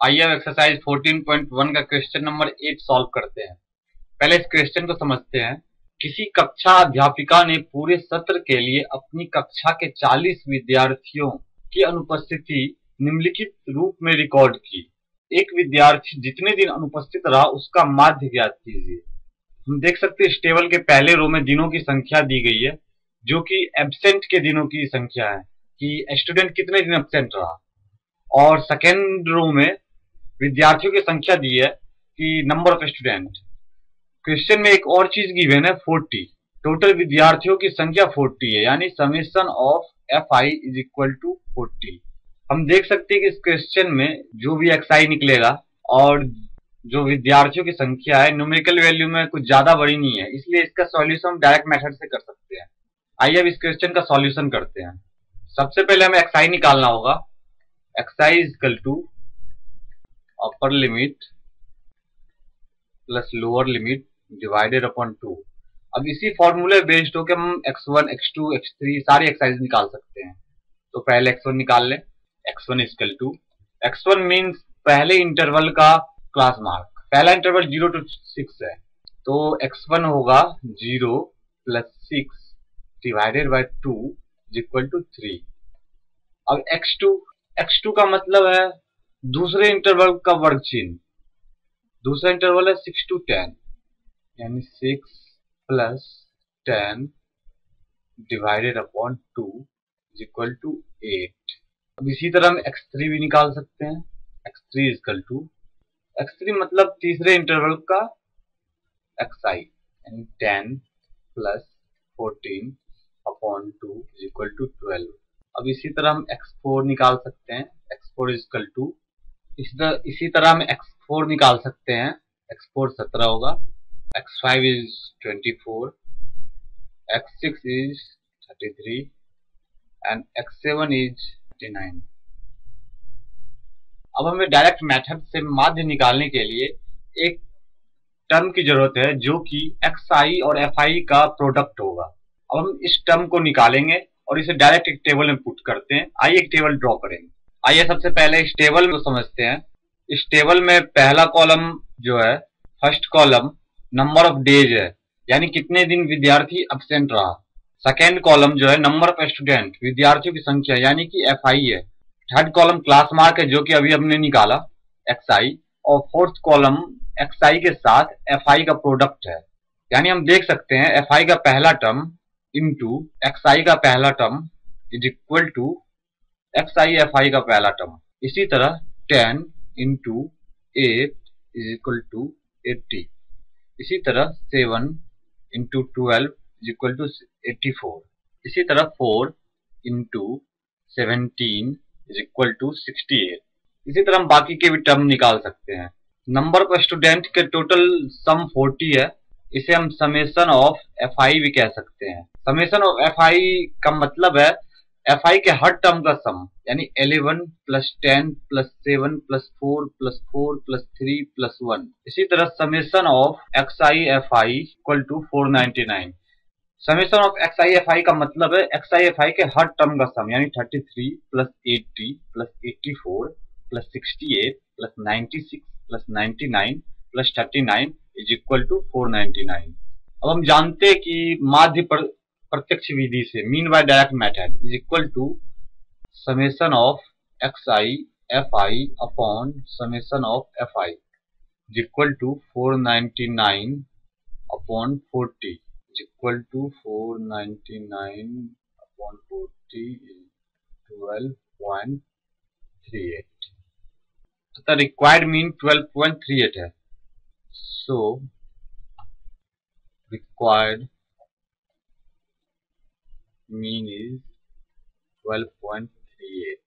आइए अब एक्सरसाइज 14.1 का क्वेश्चन नंबर 8 सॉल्व करते हैं। पहले इस क्वेश्चन को समझते हैं। किसी कक्षा अध्यापिका ने पूरे सत्र के लिए अपनी कक्षा के 40 विद्यार्थियों की अनुपस्थिति निम्नलिखित रूप में रिकॉर्ड की। एक विद्यार्थी जितने दिन अनुपस्थित रहा उसका माध्य ज्ञात कीजिए। हम देख सकते हैं इस टेबल के पहले रो में दिनों की संख्या दी गई है, जो कि एब्सेंट के दिनों की संख्या है कि स्टूडेंट कितने दिन एब्सेंट रहा, और सेकेंड रो में विद्यार्थियों की संख्या दी है कि नंबर ऑफ स्टूडेंट। क्वेश्चन में एक और चीज गिवन है 40। टोटल विद्यार्थियों की संख्या 40 है, यानी summation of F I is equal to 40। हम देख सकते हैं कि इस क्वेश्चन में जो भी एक्स आई निकलेगा और जो विद्यार्थियों की संख्या है न्यूमेरिकल वैल्यू में कुछ ज्यादा बड़ी नहीं है, इसलिए इसका सॉल्यूशन हम डायरेक्ट मेथड से कर सकते हैं। आइए अब इस क्वेश्चन का सॉल्यूशन करते हैं। सबसे पहले हमें एक्स आई निकालना होगा। X I is equal to upper limit plus lower limit divided upon 2। अब इसी फॉर्मूले बेस्ड होकर हम x1, x2, x3 सारी एक्सरसाइज निकाल सकते हैं। तो पहले x1 निकाल लें। x1 equal to, x1 means पहले इंटरवल का क्लास मार्क। पहला इंटरवल 0 to 6 है, तो x1 होगा 0 plus 6 divided by 2 equal to 3। अब x2 का मतलब है दूसरे इंटरवल का वर्ग चिन्ह। दूसरा इंटरवल है 6 to 10, यानी 6 plus 10 divided upon 2 equal to 8। अब इसी तरह हम x3 भी निकाल सकते हैं। x3 इक्वल टू, x3 मतलब तीसरे इंटरवल का xi, यानी 10 प्लस 14 अपॉन 2 इक्वल टू 12। अब इसी तरह हम x4 निकाल सकते हैं। x4 इक्वल टू, इसी तरह हम x4 निकाल सकते हैं। x4 17 होगा, x5 is 24, x6 is 33 and x7 is 39। अब हमें डायरेक्ट मेथड से माध्य निकालने के लिए एक टर्म की जरूरत है जो कि xi और fi का प्रोडक्ट होगा। अब हम इस टर्म को निकालेंगे और इसे डायरेक्ट एक टेबल में पुट करते हैं। आइए एक टेबल ड्रॉ करेंगे। आइए सबसे पहले इस टेबल को समझते हैं। इस टेबल में पहला कॉलम जो है, first column number of days है, यानी कितने दिन विद्यार्थी एब्सेंट रहा। सेकेंड कॉलम जो है नंबर ऑफ स्टूडेंट, विद्यार्थियों की संख्या, यानी कि एफ आई है। थर्ड कॉलम क्लास मार्क है जो कि अभी हमने निकाला, एक्स आई। और फोर्थ कॉलम एक्स आई के साथ एफ आई का प्रोडक्ट है, यानी हम देख सकते हैं एफ आई का पहला टर्म इंटू एक्स आई का पहला term is equal to X I F I का पहला टर्म। इसी तरह 10 इंटू 8 इज इक्वल टू 80। इसी तरह 7 इंटू 12 इज इक्वल टू 84। इसी तरह 4 इंटू 17 इज इक्वल टू 68। इसी तरह हम बाकी के भी टर्म निकाल सकते हैं। नंबर ऑफ स्टूडेंट के टोटल सम 40 है, इसे हम समेशन ऑफ एफ आई भी कह सकते हैं। समेशन ऑफ एफ आई का मतलब है एफ आई के हर टर्म का सम, यानी 11 plus 10 plus 7 plus 4 plus 4 plus 3 plus 1। इसी तरह summation of X I F I equal to 499। Summation of X I F I का मतलब है एक्स आई एफ आई के हर टर्म का सम, यानी 33 plus 80 plus 84 plus 68 plus 96 plus 99 plus 39 is equal to 499। अब हम जानते हैं कि माध्य प्रत्यक्ष विधि से, mean by direct method, is equal to summation of X I F I upon summation of F I is equal to 499 upon 40 is equal to 499 upon 40 is 12.38। तो रिक्वायर्ड मीन 12.38 है। So required mean is 12.38।